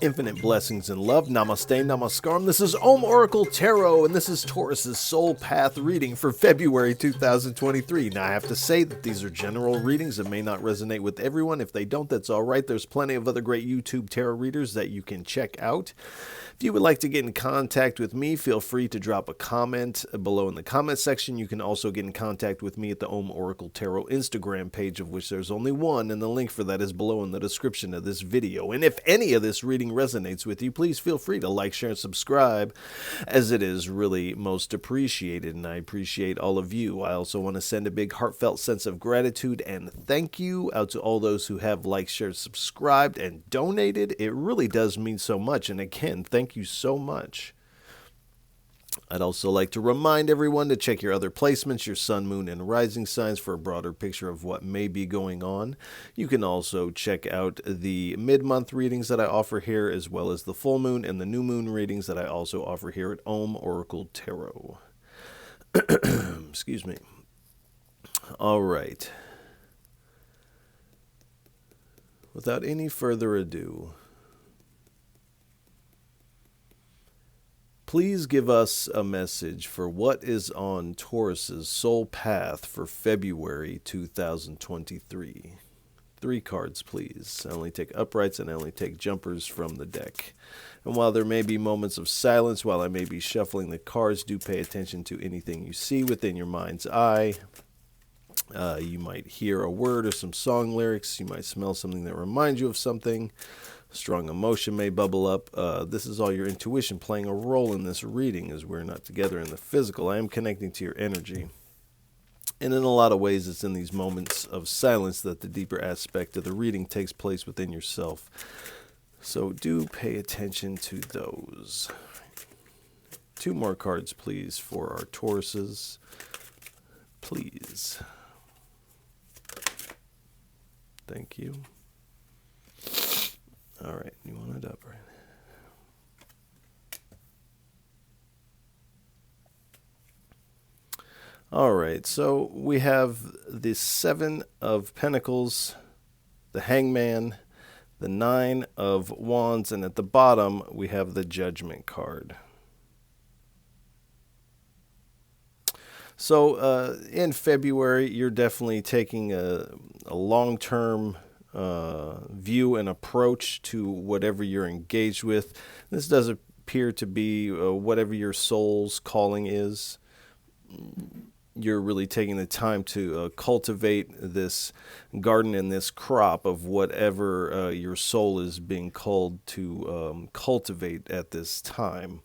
Infinite blessings and love. Namaste, namaskaram. This is Om Oracle Tarot, and this is Taurus's Soul Path reading for February 2023. Now, I have to say that these are general readings that may not resonate with everyone. If they don't, that's all right. There's plenty of other great YouTube tarot readers that you can check out. If you would like to get in contact with me, feel free to drop a comment below in the comment section. You can also get in contact with me at the Om Oracle Tarot Instagram page, of which there's only one, and the link for that is below in the description of this video. And if any of this reading resonates with you, please feel free to like, share, and subscribe, as it is really most appreciated, and I appreciate all of you. I also want to send a big heartfelt sense of gratitude and thank you out to all those who have liked, shared, subscribed, and donated. It really does mean so much, and again, thank you so much. I'd also like to remind everyone to check your other placements, your sun, moon, and rising signs for a broader picture of what may be going on. You can also check out the mid-month readings that I offer here, as well as the full moon and the new moon readings that I also offer here at Om Oracle Tarot. Excuse me. All right. Without any further ado, please give us a message for what is on Taurus's soul path for February 2023. 3 cards, please. I only take uprights and I only take jumpers from the deck. And while there may be moments of silence, while I may be shuffling the cards, do pay attention to anything you see within your mind's eye. You might hear a word or some song lyrics. You might smell something that reminds you of something. Strong emotion may bubble up. This is all your intuition playing a role in this reading, as we're not together in the physical. I am connecting to your energy. And in a lot of ways, it's in these moments of silence that the deeper aspect of the reading takes place within yourself. So do pay attention to those. 2 more cards, please, for our Tauruses. Please. Thank you. All right, you want it up, right? All right, so we have the 7 of Pentacles, the Hangman, the 9 of Wands, and at the bottom we have the Judgment card. So in February, you're definitely taking a long-term view and approach to whatever you're engaged with. This does appear to be whatever your soul's calling is. You're really taking the time to cultivate this garden and this crop of whatever your soul is being called to cultivate at this time.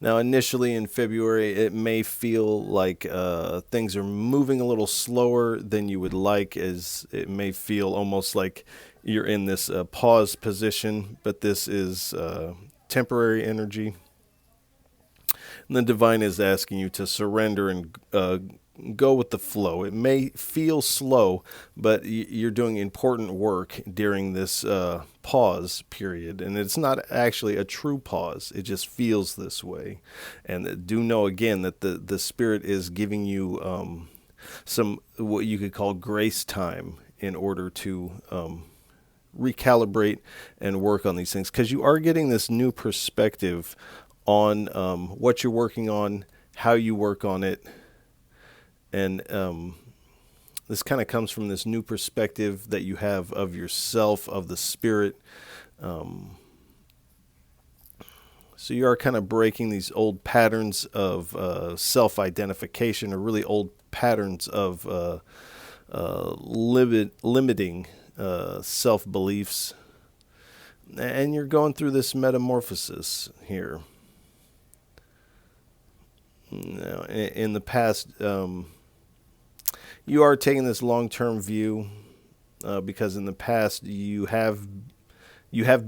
Now, initially in February, it may feel like things are moving a little slower than you would like, as it may feel almost like you're in this pause position, but this is temporary energy. And the divine is asking you to surrender and go with the flow. It may feel slow, but you're doing important work during this pause period. And it's not actually a true pause. It just feels this way. And do know again that the Spirit is giving you some what you could call grace time in order to recalibrate and work on these things. Because you are getting this new perspective on what you're working on, how you work on it. And this kind of comes from this new perspective that you have of yourself, of the Spirit. So you are kind of breaking these old patterns of self-identification, or really old patterns of limiting self-beliefs. And you're going through this metamorphosis here. Now, in the past, you are taking this long-term view because in the past you have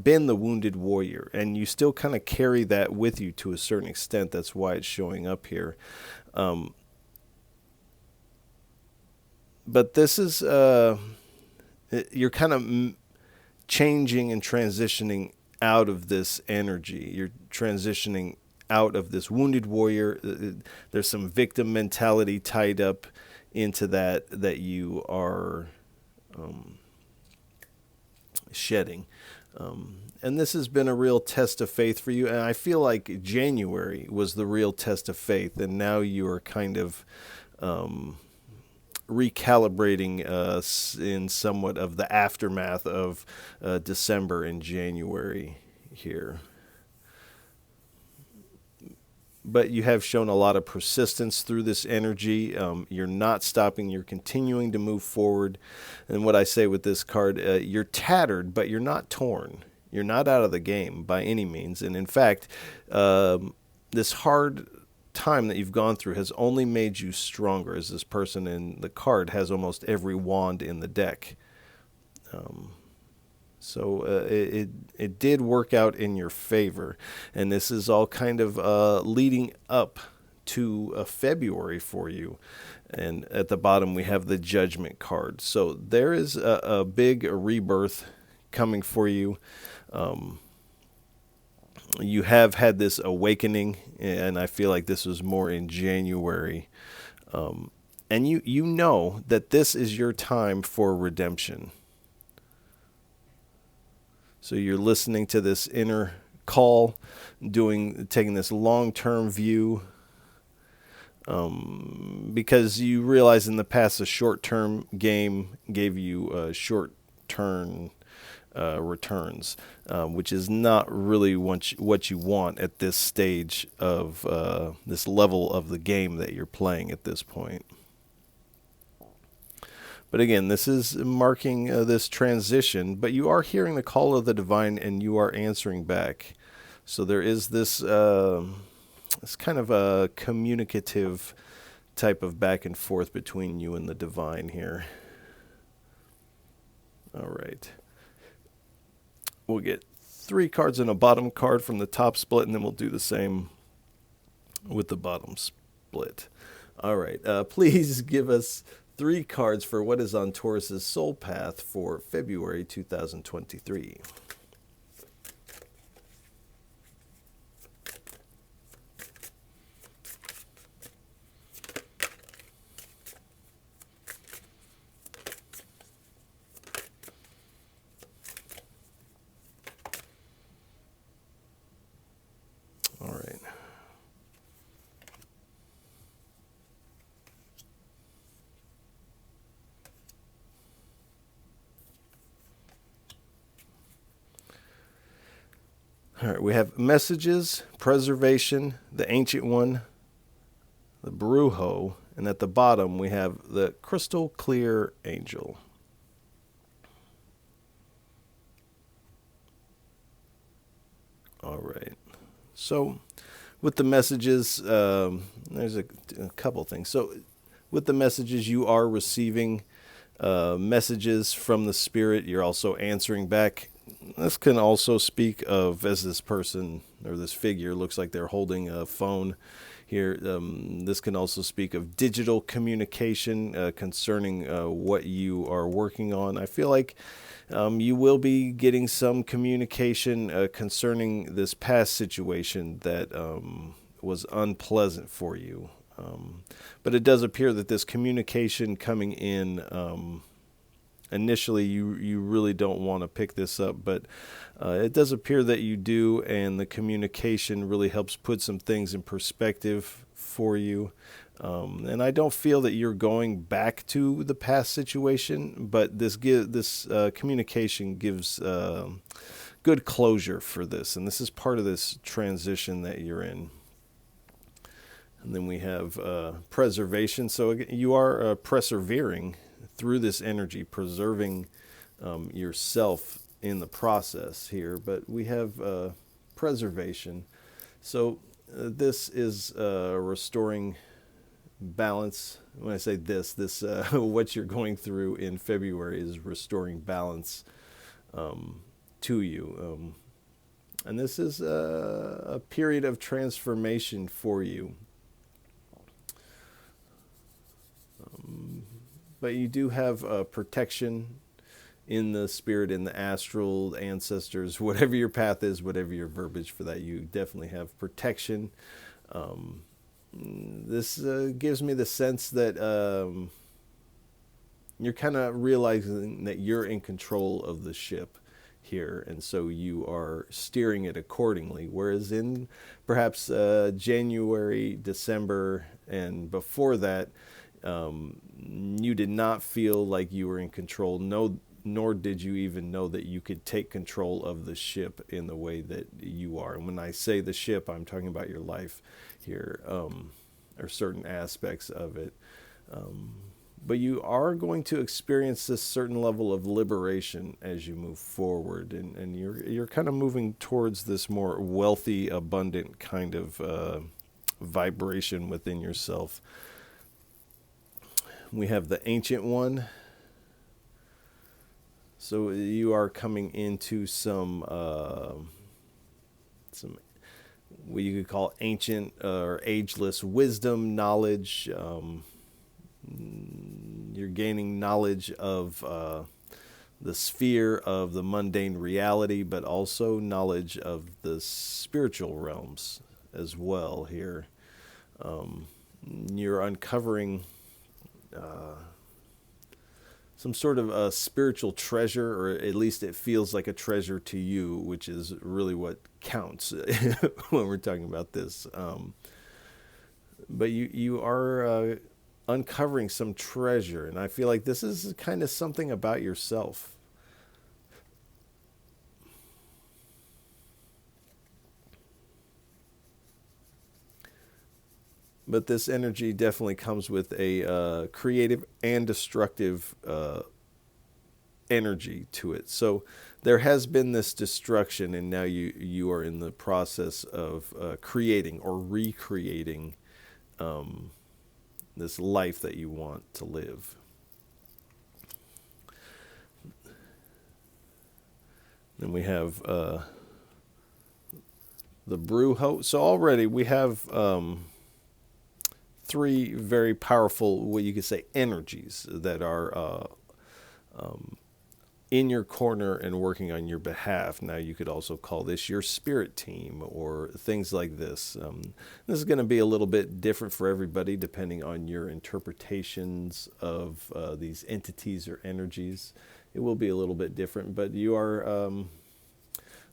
been the wounded warrior, and you still kind of carry that with you to a certain extent. That's why it's showing up here. But this is you're kind of changing and transitioning out of this energy. You're transitioning out of this wounded warrior. There's some victim mentality tied up into that you are shedding. And this has been a real test of faith for you. And I feel like January was the real test of faith. And now you are kind of recalibrating in somewhat of the aftermath of December and January here. But you have shown a lot of persistence through this energy. You're not stopping. You're continuing to move forward. And what I say with this card, you're tattered, but you're not torn. You're not out of the game by any means. And in fact, this hard time that you've gone through has only made you stronger, as this person in the card has almost every wand in the deck. So it did work out in your favor. And this is all kind of leading up to February for you. And at the bottom, we have the Judgment card. So there is a big rebirth coming for you. You have had this awakening, and I feel like this was more in January. And you know that this is your time for redemption. So you're listening to this inner call, taking this long-term view, because you realize in the past a short-term game gave you short-term returns, which is not really what you want at this stage of this level of the game that you're playing at this point. But again, this is marking this transition, but you are hearing the call of the divine and you are answering back. So there is this kind of a communicative type of back and forth between you and the divine here. All right. We'll get 3 cards and a bottom card from the top split, and then we'll do the same with the bottom split. All right. Please give us 3 cards for what is on Taurus's soul path for February 2023. All right. All right, we have messages, preservation, the ancient one, the brujo, and at the bottom we have the crystal clear angel. All right. So with the messages, there's a couple things. So with the messages, you are receiving messages from the spirit. You're also answering back. This can also speak of, as this person or this figure looks like they're holding a phone here, this can also speak of digital communication concerning what you are working on. I feel like you will be getting some communication concerning this past situation that was unpleasant for you. But it does appear that this communication coming in, initially you really don't want to pick this up, but it does appear that you do, and the communication really helps put some things in perspective for you. And I don't feel that you're going back to the past situation, but this communication gives good closure for this, and this is part of this transition that you're in. And then we have preservation. So you are persevering through this energy, preserving yourself in the process here. But we have preservation. So this is restoring balance. When I say this what you're going through in February is restoring balance to you. And this is a period of transformation for you. But you do have protection in the spirit, in the astral, ancestors, whatever your path is, whatever your verbiage for that, you definitely have protection. This gives me the sense that you're kind of realizing that you're in control of the ship here, and so you are steering it accordingly. Whereas in perhaps January, December, and before that, you did not feel like you were in control. No, nor did you even know that you could take control of the ship in the way that you are. And when I say the ship, I'm talking about your life here, or certain aspects of it. But you are going to experience this certain level of liberation as you move forward, and you're kind of moving towards this more wealthy, abundant kind of vibration within yourself. We have the Ancient One. So you are coming into some what you could call ancient or ageless wisdom, knowledge. You're gaining knowledge of the sphere of the mundane reality, but also knowledge of the spiritual realms as well here. You're uncovering some sort of a spiritual treasure, or at least it feels like a treasure to you, which is really what counts when we're talking about this. But you are uncovering some treasure, and I feel like this is kind of something about yourself. But this energy definitely comes with a creative and destructive energy to it. So there has been this destruction, and now you are in the process of creating or recreating this life that you want to live. Then we have the Brujo. So already we have three very powerful, what you could say, energies that are in your corner and working on your behalf. Now you could also call this your spirit team or things like this. This is going to be a little bit different for everybody depending on your interpretations of these entities or energies. It will be a little bit different, but you are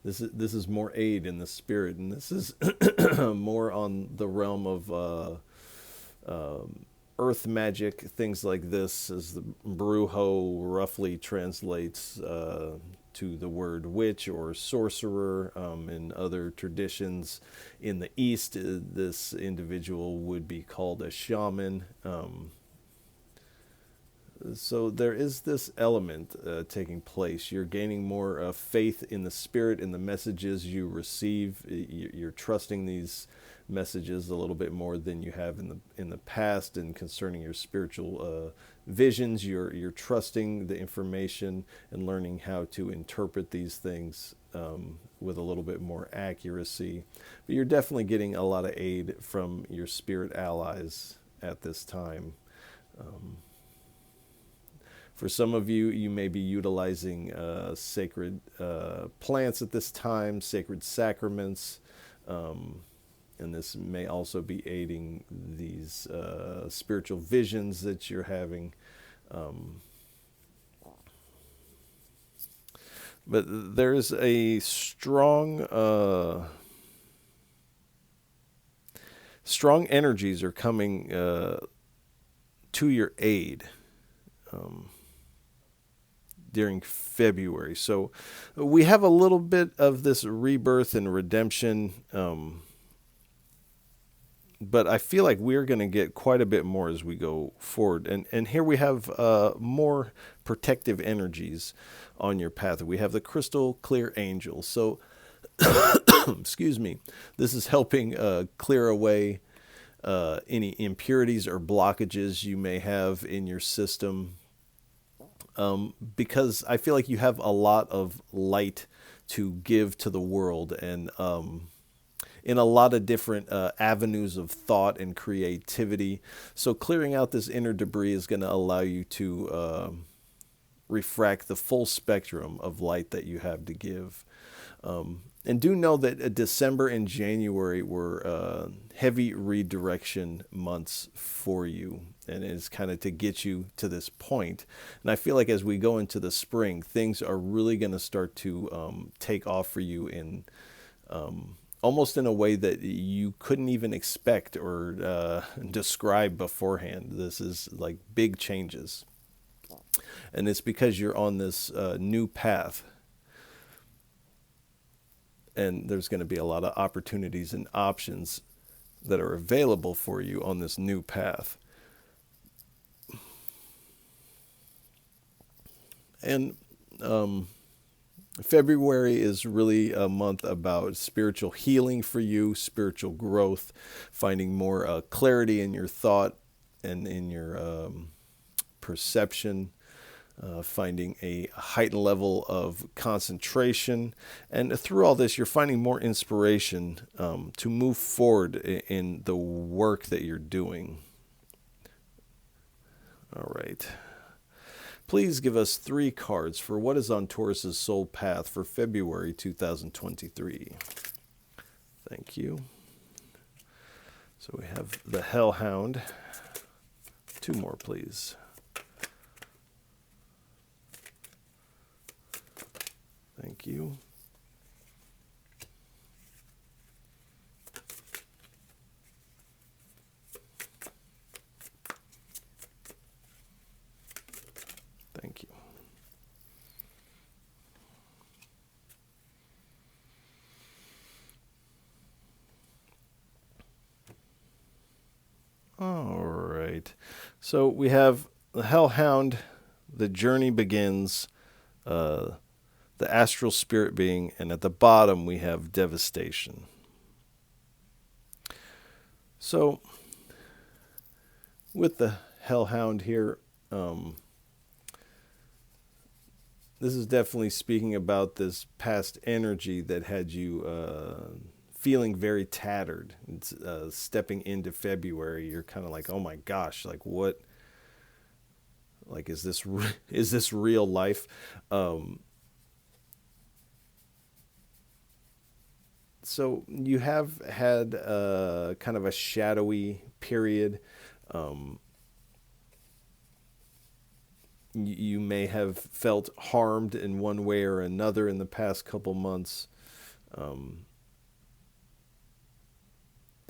this is more aid in the spirit, and this is more on the realm of earth magic, things like this, as the Brujo roughly translates to the word witch or sorcerer. In other traditions in the East, this individual would be called a shaman. So there is this element taking place. You're gaining more faith in the spirit, in the messages you receive. You're trusting these messages a little bit more than you have in the past, and concerning your spiritual visions. You're trusting the information and learning how to interpret these things with a little bit more accuracy. But you're definitely getting a lot of aid from your spirit allies at this time. For some of you, you may be utilizing sacred plants at this time, sacred sacraments, and this may also be aiding these spiritual visions that you're having. But there's a strong energies are coming to your aid during February. So we have a little bit of this rebirth and redemption, but I feel like we're going to get quite a bit more as we go forward. And here we have more protective energies on your path. We have the crystal clear angel. So, excuse me, this is helping clear away any impurities or blockages you may have in your system. Because I feel like you have a lot of light to give to the world, and in a lot of different avenues of thought and creativity. So clearing out this inner debris is going to allow you to refract the full spectrum of light that you have to give. And do know that December and January were heavy redirection months for you. And it's kind of to get you to this point. And I feel like as we go into the spring, things are really going to start to take off for you in almost in a way that you couldn't even expect or describe beforehand. This is like big changes. And it's because you're on this new path. And there's going to be a lot of opportunities and options that are available for you on this new path. And February is really a month about spiritual healing for you, spiritual growth, finding more clarity in your thought and in your perception. Finding a heightened level of concentration. And through all this, you're finding more inspiration to move forward in the work that you're doing. All right. Please give us 3 cards for what is on Taurus's soul path for February 2023. Thank you. So we have the Hellhound. 2 more, please. Thank you. Thank you. All right. So we have the Hellhound. The journey begins. The astral spirit being, and at the bottom we have devastation. So, with the Hellhound here, this is definitely speaking about this past energy that had you feeling very tattered. It's, stepping into February, you're kind of like, oh my gosh, like what? Like, is this real life? So you have had kind of a shadowy period. You may have felt harmed in one way or another in the past couple months. And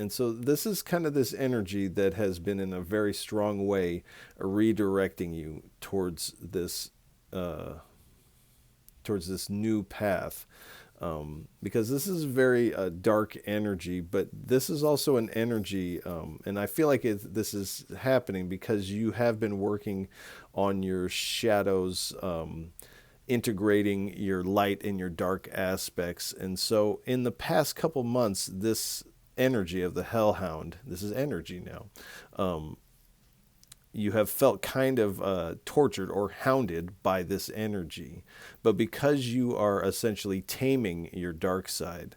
so this is kind of this energy that has been in a very strong way redirecting you towards this new path. Because this is very dark energy, but this is also an energy, and I feel like this is happening because you have been working on your shadows, integrating your light and your dark aspects. And so in the past couple months, this energy of the Hellhound, this is energy now, you have felt kind of tortured or hounded by this energy. But because you are essentially taming your dark side,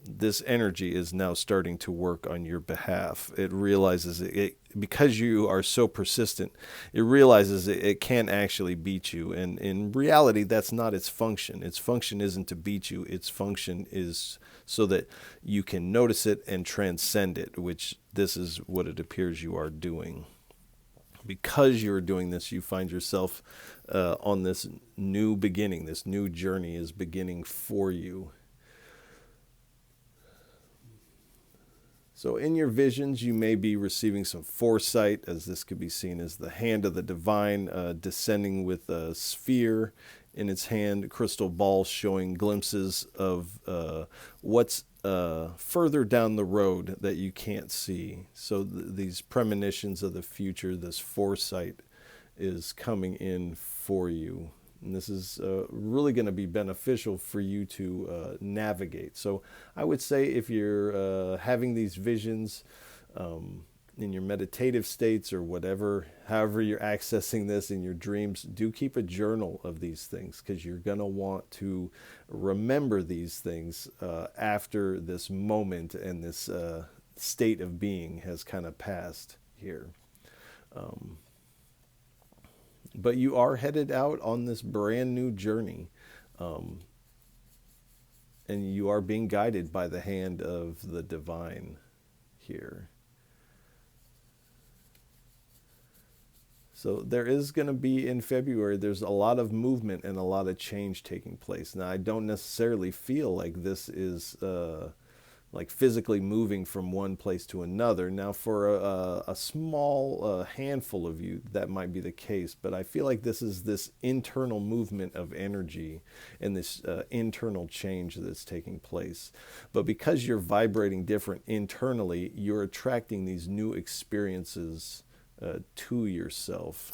this energy is now starting to work on your behalf. It realizes it because you are so persistent, it realizes it can't actually beat you. And in reality, that's not its function. Its function isn't to beat you. Its function is so that you can notice it and transcend it, which this is what it appears you are doing. Because you're doing this, you find yourself on this new beginning. This new journey is beginning for you. So in your visions, you may be receiving some foresight, as this could be seen as the hand of the divine descending with a sphere in its hand, crystal ball showing glimpses of what's further down the road that you can't see. So these premonitions of the future, this foresight is coming in for you. And this is really going to be beneficial for you to navigate. So I would say if you're having these visions in your meditative states or whatever, however you're accessing this in your dreams, do keep a journal of these things, because you're going to want to remember these things after this moment and this state of being has kind of passed here. But you are headed out on this brand new journey. Um, and you are being guided by the hand of the divine here. So there is going to be in February, there's a lot of movement and a lot of change taking place. Now, I don't necessarily feel like this is like physically moving from one place to another. Now, for a small handful of you, that might be the case, but I feel like this is this internal movement of energy and this internal change that's taking place. But because you're vibrating different internally, you're attracting these new experiences to yourself.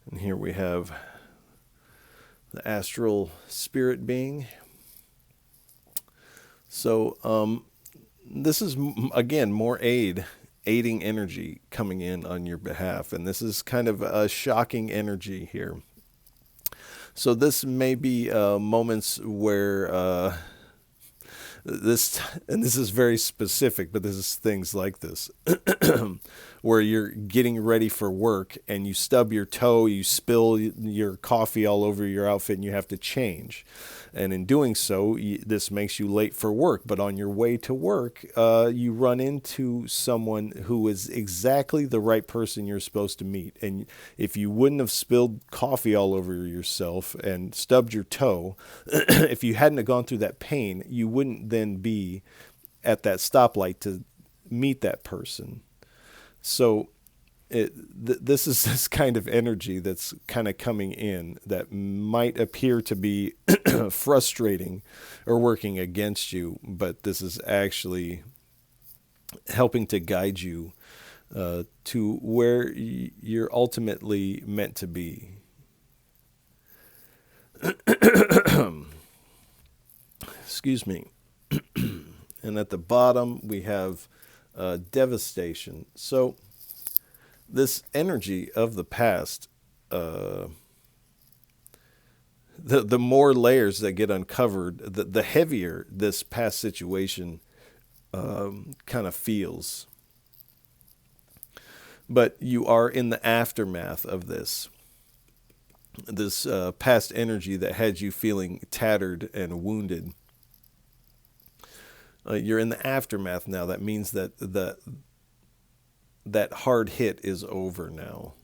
And here we have the astral spirit being. So this is, again, more aiding energy coming in on your behalf. And this is kind of a shocking energy here. So this may be moments where this is very specific, but this is things like this, where you're getting ready for work and you stub your toe, you spill your coffee all over your outfit, and you have to change. And in doing so, this makes you late for work. But on your way to work, you run into someone who is exactly the right person you're supposed to meet. And if you wouldn't have spilled coffee all over yourself and stubbed your toe, if you hadn't have gone through that pain, you wouldn't then be at that stoplight to meet that person. So this is this kind of energy that's kind of coming in that might appear to be frustrating or working against you, but this is actually helping to guide you to where you're ultimately meant to be. Excuse me. And at the bottom, we have devastation. So this energy of the past, the more layers that get uncovered, the heavier this past situation kind of feels. But you are in the aftermath of this past energy that had you feeling tattered and wounded. You're in the aftermath now. That means that that hard hit is over now.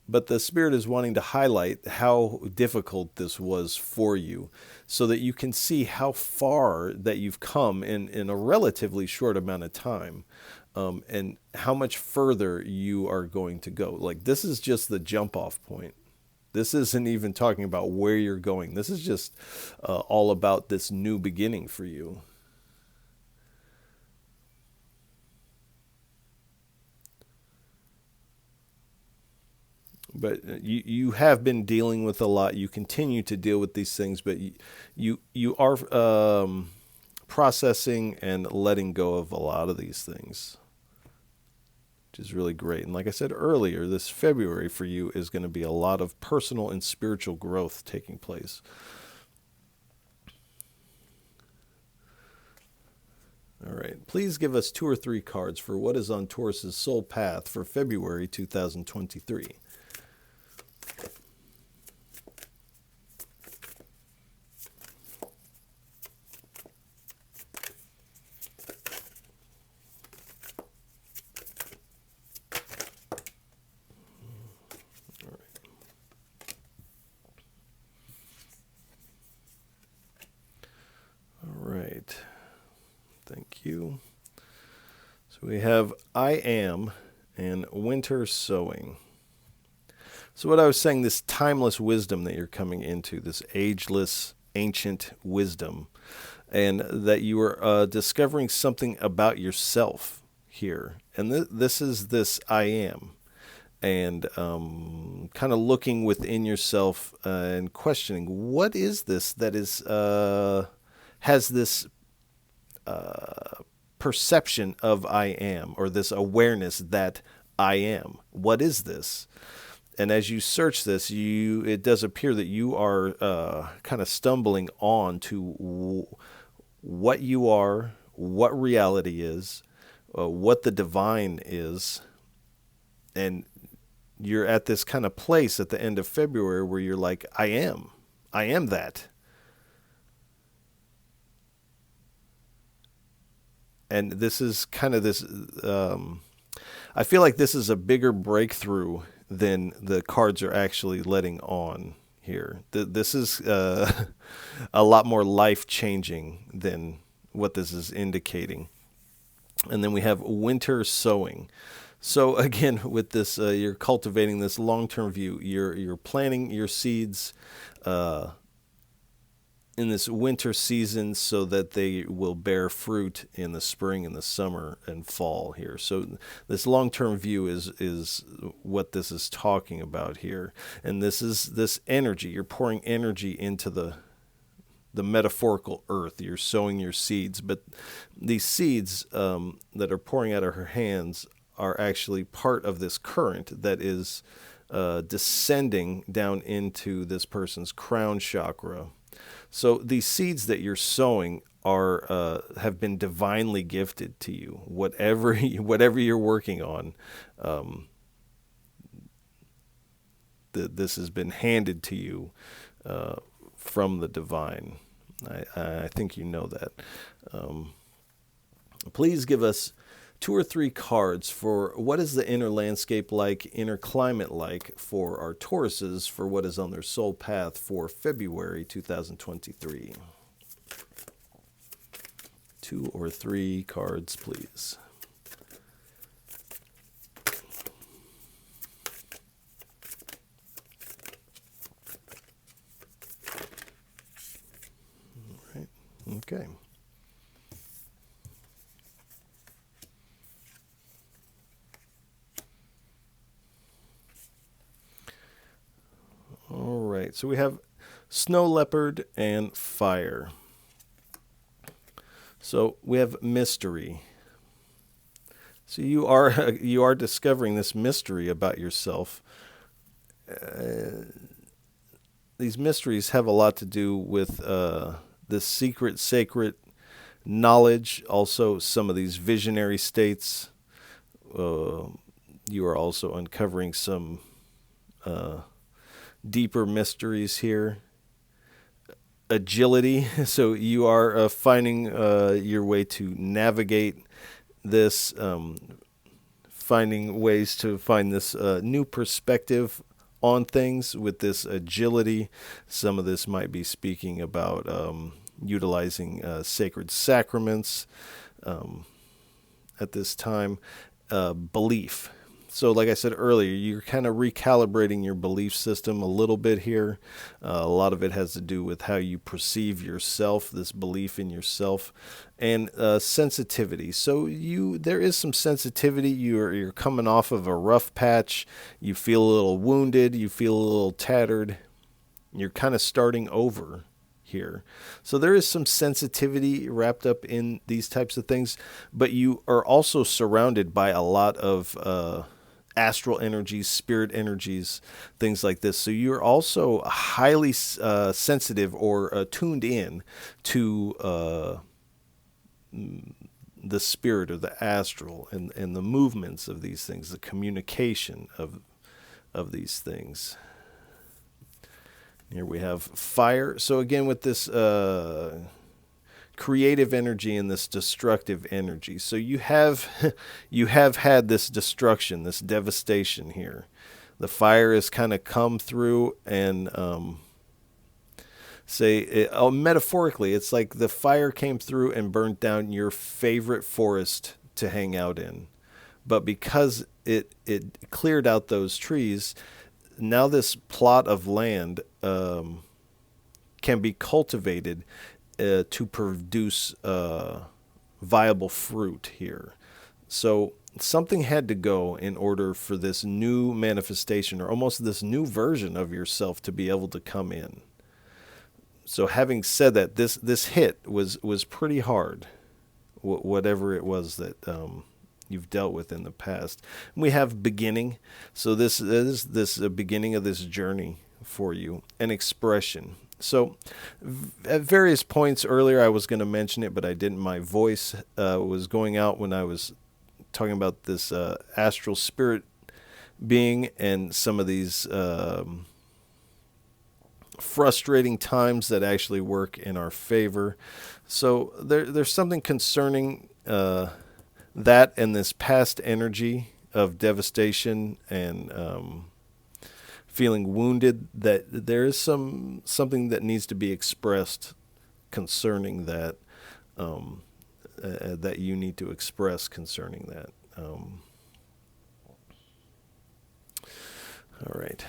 But the Spirit is wanting to highlight how difficult this was for you so that you can see how far that you've come in a relatively short amount of time, and how much further you are going to go. Like, this is just the jump off point. This isn't even talking about where you're going. This is just all about this new beginning for you. But you have been dealing with a lot. You continue to deal with these things, but you are processing and letting go of a lot of these things, which is really great. And like I said earlier, this February for you is going to be a lot of personal and spiritual growth taking place. All right. Please give us 2 or 3 cards for what is on Taurus's soul path for February 2023. Thank you. So we have I Am and Winter Sowing. So what I was saying, this timeless wisdom that you're coming into, this ageless, ancient wisdom, and that you are discovering something about yourself here. And this is this I Am. And kind of looking within yourself and questioning, what is this that is has this perception of I am, or this awareness that I am? What is this? And as you search this, it does appear that you are kind of stumbling on to what you are, what reality is, what the divine is, and you're at this kind of place at the end of February where you're like, I am that. And this is kind of this, I feel like this is a bigger breakthrough than the cards are actually letting on here. This is a lot more life-changing than what this is indicating. And then we have winter sowing. So again, with this, you're cultivating this long-term view. You're planting your seeds in this winter season so that they will bear fruit in the spring and the summer and fall here. So this long-term view is what this is talking about here. And this is this energy. You're pouring energy into the metaphorical earth. You're sowing your seeds, but these seeds that are pouring out of her hands are actually part of this current that is descending down into this person's crown chakra. So these seeds that you're sowing are have been divinely gifted to you. Whatever you're working on, this has been handed to you from the divine. I think you know that. Please give us 2 or 3 cards for what is the inner landscape like, inner climate like for our Tauruses for what is on their soul path for February 2023. 2 or 3 cards, please. All right. Okay. All right, so we have snow leopard and fire. So we have mystery. So you are discovering this mystery about yourself. These mysteries have a lot to do with this secret, sacred knowledge. Also, some of these visionary states. You are also uncovering some deeper mysteries here. Agility. So you are finding your way to navigate this, finding ways to find this new perspective on things with this agility. Some of this might be speaking about utilizing sacred sacraments at this time. Belief. So like I said earlier, you're kind of recalibrating your belief system a little bit here. A lot of it has to do with how you perceive yourself, this belief in yourself, and sensitivity. So there is some sensitivity. You're coming off of a rough patch. You feel a little wounded. You feel a little tattered. You're kind of starting over here. So there is some sensitivity wrapped up in these types of things, but you are also surrounded by a lot of astral energies, spirit energies, things like this. So you're also highly sensitive or tuned in to the spirit or the astral and the movements of these things, the communication of these things. Here we have fire. So again, with this creative energy and this destructive energy. So you have had this destruction, this devastation here. The fire has kind of come through and metaphorically, it's like the fire came through and burnt down your favorite forest to hang out in. But because it cleared out those trees, now this plot of land can be cultivated to produce viable fruit here. So something had to go in order for this new manifestation or almost this new version of yourself to be able to come in. So having said that, this hit was pretty hard, whatever it was that you've dealt with in the past. We have beginning. So this is this beginning of this journey for you, an expression. So, at various points earlier, I was going to mention it, but I didn't. My voice was going out when I was talking about this astral spirit being and some of these frustrating times that actually work in our favor. So, there's something concerning that and this past energy of devastation and feeling wounded, that there is something that needs to be expressed concerning that, that you need to express concerning that. All right.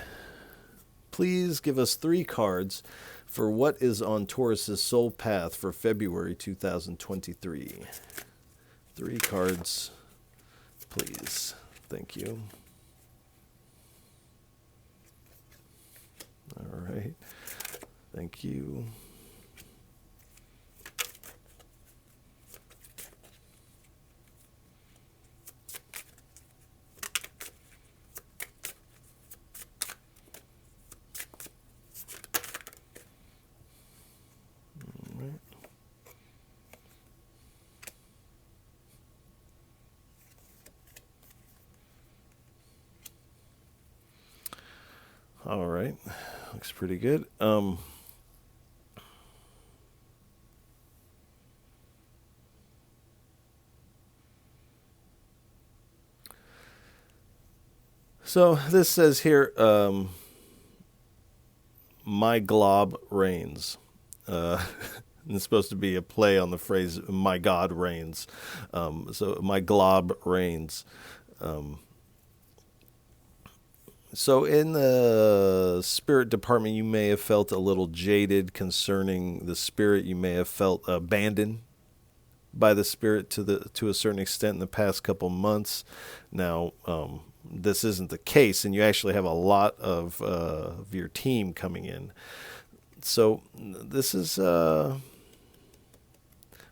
Please give us 3 cards for what is on Taurus's soul path for February 2023. 3 cards, please. Thank you. All right. Thank you. All right. All right. Looks pretty good. So this says here, my glob reigns. It's supposed to be a play on the phrase "my God reigns." So my glob reigns. So in the spirit department, you may have felt a little jaded concerning the spirit. You may have felt abandoned by the spirit to a certain extent in the past couple months. Now, this isn't the case, and you actually have a lot of your team coming in. So this is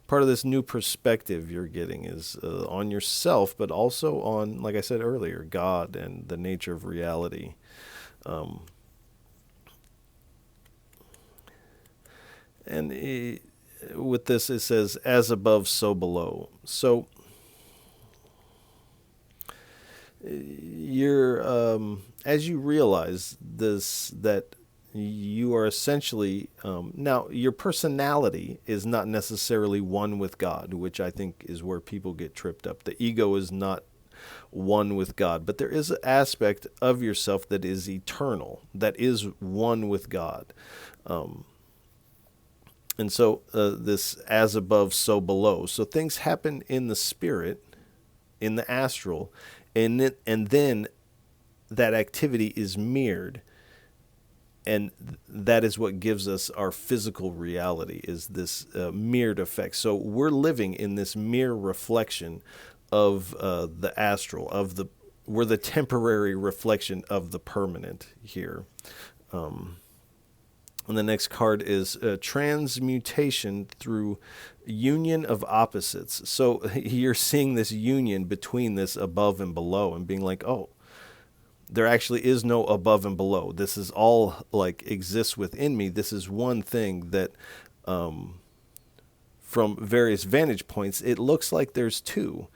part of this new perspective you're getting is on yourself, but also on, like I said earlier, God and the nature of reality. With this, it says, as above, so below. So you're, as you realize this, that you are essentially, now your personality is not necessarily one with God, which I think is where people get tripped up. The ego is not one with God, but there is an aspect of yourself that is eternal, that is one with God. And so this as above, so below. So things happen in the spirit, in the astral, and then that activity is mirrored. And that is what gives us our physical reality, is this mirrored effect. So we're living in this mirror reflection of the astral, we're the temporary reflection of the permanent here. And the next card is transmutation through union of opposites. So you're seeing this union between this above and below and being like, oh, there actually is no above and below. This is all like exists within me. This is one thing that from various vantage points, it looks like there's two.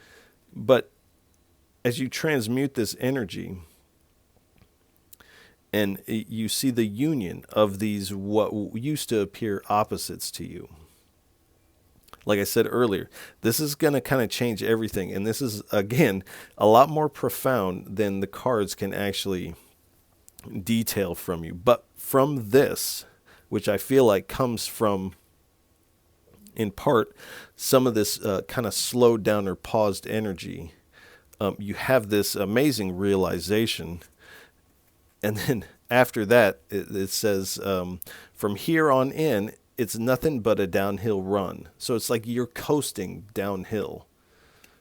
But as you transmute this energy and you see the union of these what used to appear opposites to you, like I said earlier, this is going to kind of change everything. And this is, again, a lot more profound than the cards can actually detail from you. But from this, which I feel like comes from, in part, some of this kind of slowed down or paused energy, you have this amazing realization. And then after that, it says, from here on in, it's nothing but a downhill run. So it's like you're coasting downhill.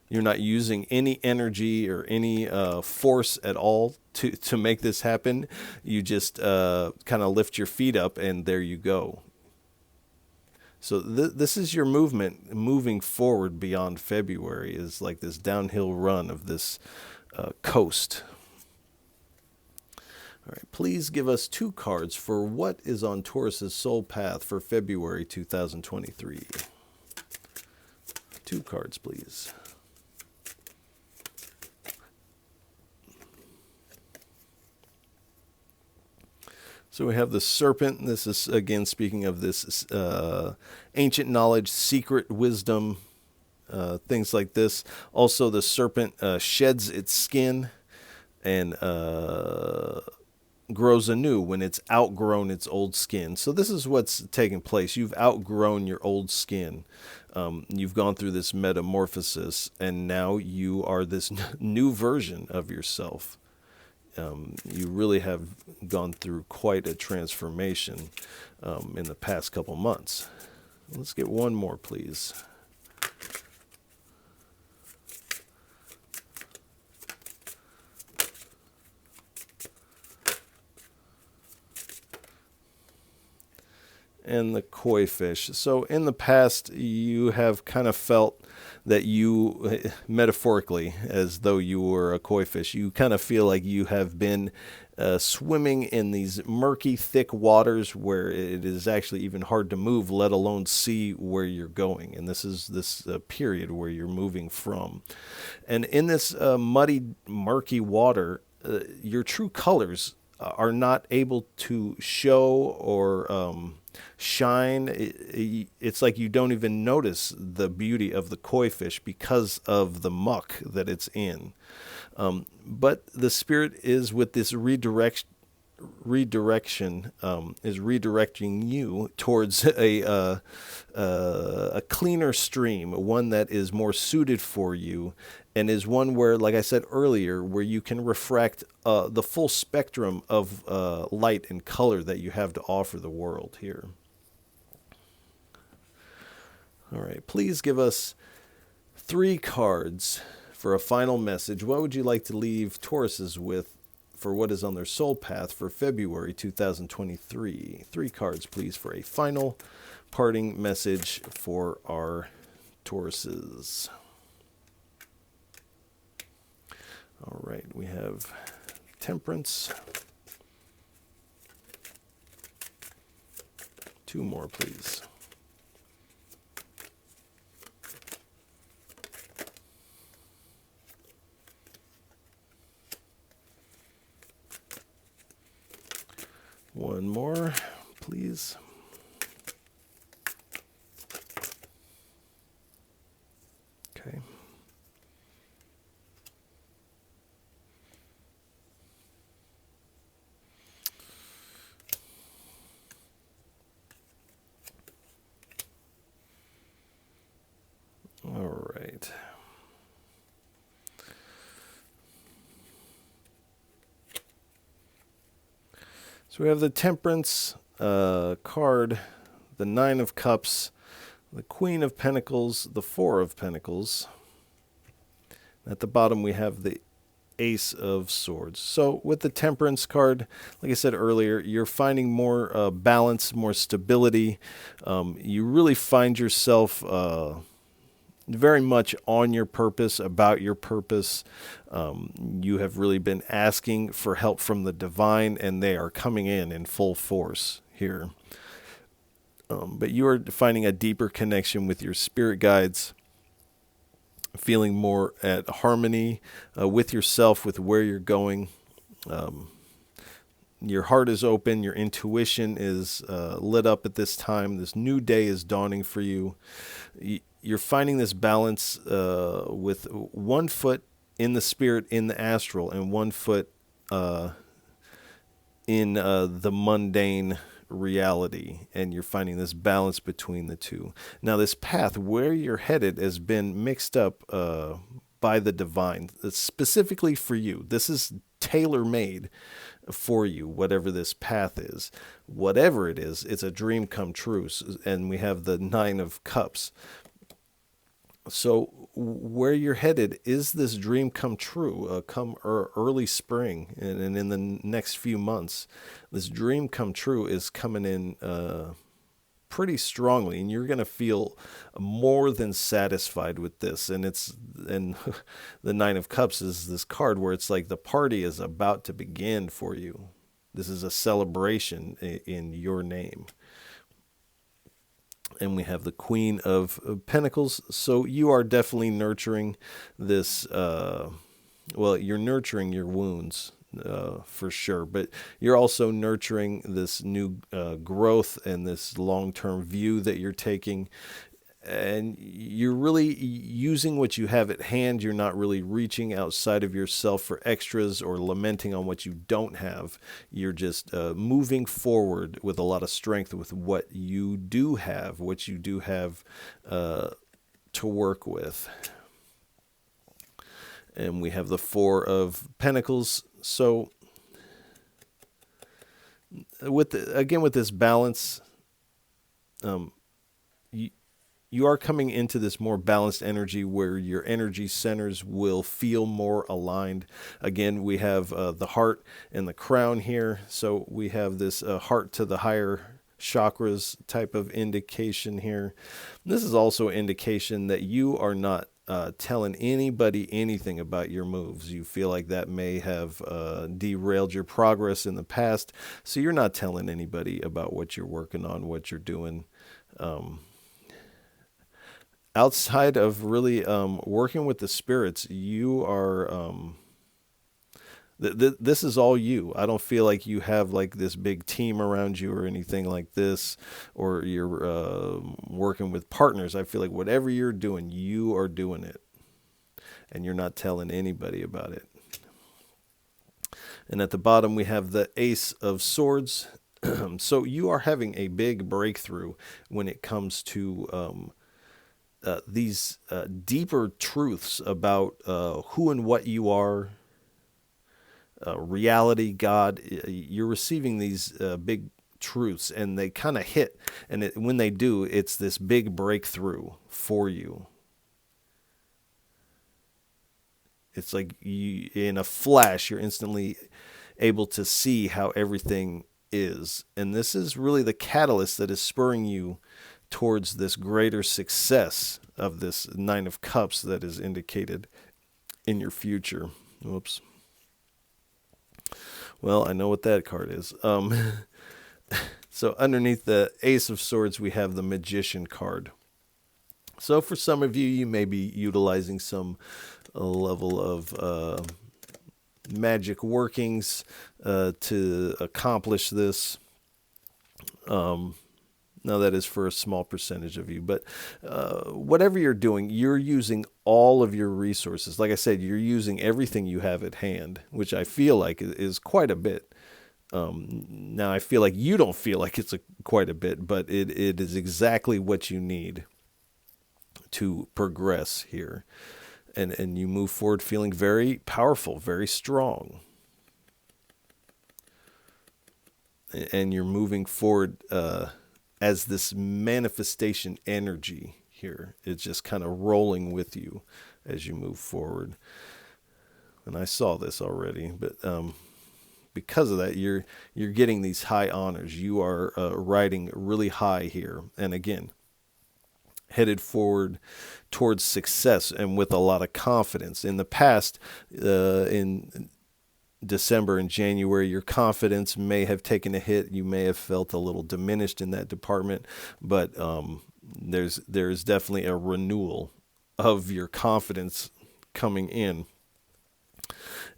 You're not using any energy or any force at all to make this happen. You just kind of lift your feet up and there you go. So this is your movement moving forward beyond February, is like this downhill run of this coast. All right, please give us 2 cards for what is on Taurus's soul path for February 2023. 2 cards, please. So we have the serpent. This is, again, speaking of this ancient knowledge, secret wisdom, things like this. Also, the serpent sheds its skin and grows anew when it's outgrown its old skin. So this is what's taking place. You've outgrown your old skin. You've gone through this metamorphosis, and now you are this new version of yourself. You really have gone through quite a transformation in the past couple months. Let's get one more, please. And the koi fish. So in the past, you have kind of felt that you, metaphorically, as though you were a koi fish, you kind of feel like you have been swimming in these murky, thick waters where it is actually even hard to move, let alone see where you're going. And this is this period where you're moving from. And in this muddy, murky water, your true colors are not able to show or shine. It's like you don't even notice the beauty of the koi fish because of the muck that it's in. But the spirit is with this redirection is redirecting you towards a cleaner stream, one that is more suited for you, and is one where, like I said earlier, where you can refract the full spectrum of light and color that you have to offer the world here. All right, please give us 3 cards for a final message. What would you like to leave Tauruses with for what is on their soul path for February 2023? 3 cards, please, for a final parting message for our Tauruses. All right, we have Temperance. 2 more, please. One more, please. Okay. All right. So we have the Temperance card, the 9 of Cups, the Queen of Pentacles, the 4 of Pentacles. At the bottom we have the Ace of Swords. So with the Temperance card, like I said earlier, you're finding more balance, more stability. You really find yourself very much on your purpose, about your purpose. You have really been asking for help from the divine, and they are coming in full force here. But you are finding a deeper connection with your spirit guides, feeling more at harmony with yourself, with where you're going. Your heart is open. Your intuition is lit up at this time. This new day is dawning for you. You're finding this balance with 1 foot in the spirit, in the astral, and 1 foot in the mundane reality. And you're finding this balance between the two. Now, this path, where you're headed, has been mixed up by the divine, specifically for you. This is tailor-made for you, whatever this path is. Whatever it is, it's a dream come true. And we have the 9 of Cups. So where you're headed is this dream come true, come early spring, and in the next few months. This dream come true is coming in pretty strongly, and you're going to feel more than satisfied with this. And the 9 of Cups is this card where it's like the party is about to begin for you. This is a celebration in your name. And we have the Queen of Pentacles. So you are definitely nurturing this, you're nurturing your wounds for sure, but you're also nurturing this new growth and this long-term view that you're taking. And you're really using what you have at hand. You're not really reaching outside of yourself for extras or lamenting on what you don't have. You're just moving forward with a lot of strength with what you do have to work with. And we have the Four of Pentacles. So with this balance, you are coming into this more balanced energy where your energy centers will feel more aligned. Again, we have the heart and the crown here. So we have this heart to the higher chakras type of indication here. This is also an indication that you are not telling anybody anything about your moves. You feel like that may have derailed your progress in the past. So you're not telling anybody about what you're working on, what you're doing. Outside of really working with the spirits, you are, this is all you. I don't feel like you have like this big team around you or anything like this, or you're working with partners. I feel like whatever you're doing, you are doing it, and you're not telling anybody about it. And at the bottom, we have the Ace of Swords. So you are having a big breakthrough when it comes to these deeper truths about who and what you are, reality, God. You're receiving these big truths, and they kind of hit. And when they do, it's this big breakthrough for you. It's like in a flash, you're instantly able to see how everything is. And this is really the catalyst that is spurring you towards this greater success of this Nine of Cups that is indicated in your future. Whoops. Well, I know what that card is. So underneath the Ace of Swords, we have the Magician card. So for some of you, you may be utilizing some level of magic workings to accomplish this. Now, that is for a small percentage of you, but whatever you're doing, you're using all of your resources. Like I said, you're using everything you have at hand, which I feel like is quite a bit. Now, I feel like you don't feel like it's quite a bit, but it is exactly what you need to progress here. And you move forward feeling very powerful, very strong. And you're moving forward as this manifestation energy here. It's just kind of rolling with you as you move forward. And I saw this already, but because of that, you're getting these high honors. You are riding really high here. And again, headed forward towards success and with a lot of confidence. In the past, in December and January, your confidence may have taken a hit. You may have felt a little diminished in that department, but there's definitely a renewal of your confidence coming in.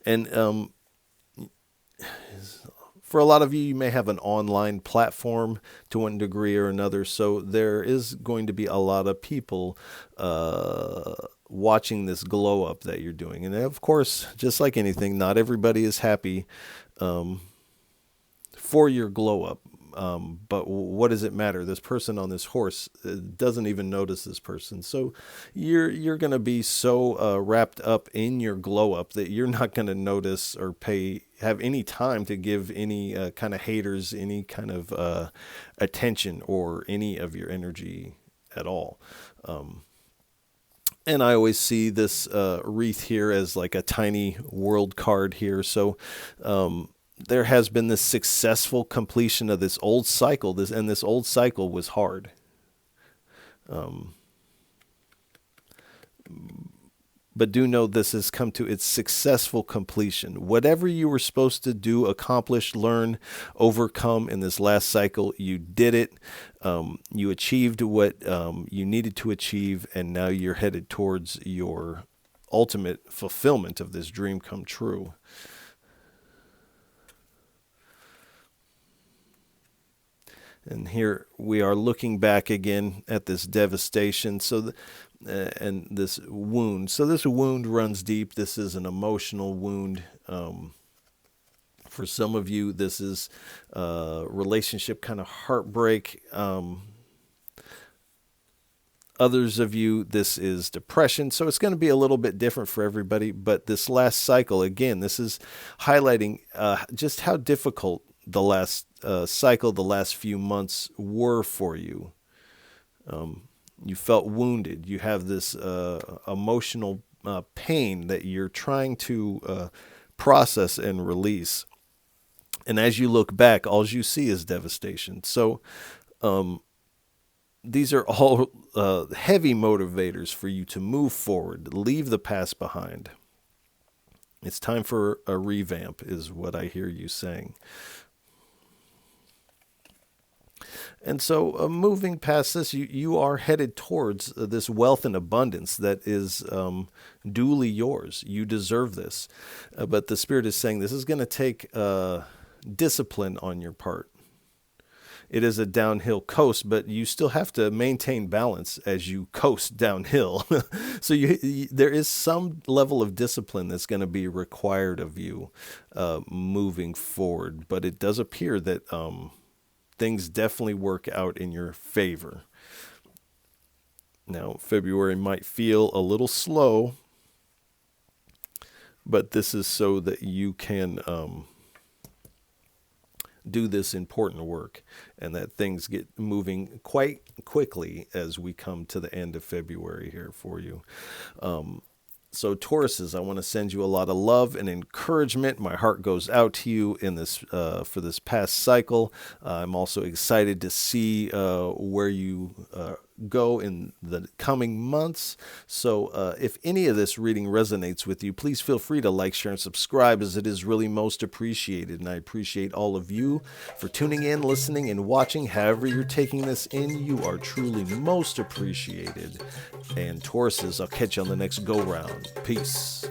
And for a lot of you, you may have an online platform to one degree or another, so there is going to be a lot of people watching this glow up that you're doing. And of course, just like anything, not everybody is happy for your glow up. But what does it matter? This person on this horse doesn't even notice this person. So you're going to be so wrapped up in your glow up that you're not going to notice or have any time to give any kind of haters any kind of attention or any of your energy at all. And I always see this wreath here as like a tiny world card here. So there has been this successful completion of this old cycle. This old cycle was but do know this has come to its successful completion. Whatever you were supposed to do, accomplish, learn, overcome in this last cycle, you did it. You achieved what you needed to achieve, and now you're headed towards your ultimate fulfillment of this dream come true. And here we are looking back again at this devastation. And this wound. So this wound runs deep. This is an emotional wound. For some of you, this is relationship kind of heartbreak. Others of you, this is depression. So it's going to be a little bit different for everybody. But this last cycle, again, this is highlighting just how difficult the last cycle, the last few months were for you. You felt wounded. You have this emotional pain that you're trying to process and release. And as you look back, all you see is devastation. So these are all heavy motivators for you to move forward, leave the past behind. It's time for a revamp, is what I hear you saying. And so moving past this, you are headed towards this wealth and abundance that is duly yours. You deserve this. But the Spirit is saying this is going to take discipline on your part. It is a downhill coast, but you still have to maintain balance as you coast downhill. So there is some level of discipline that's going to be required of you moving forward. But it does appear that things definitely work out in your favor. Now, February might feel a little slow, but this is so that you can do this important work and that things get moving quite quickly as we come to the end of February here for you. So Tauruses, I want to send you a lot of love and encouragement. My heart goes out to you in this for this past cycle. I'm also excited to see where you go in the coming months. So if any of this reading resonates with you, please feel free to like, share, and subscribe, as it is really most appreciated. And I appreciate all of you for tuning in, listening, and watching. However you're taking this in, you are truly most appreciated. And Tauruses, I'll catch you on the next go-round. Peace.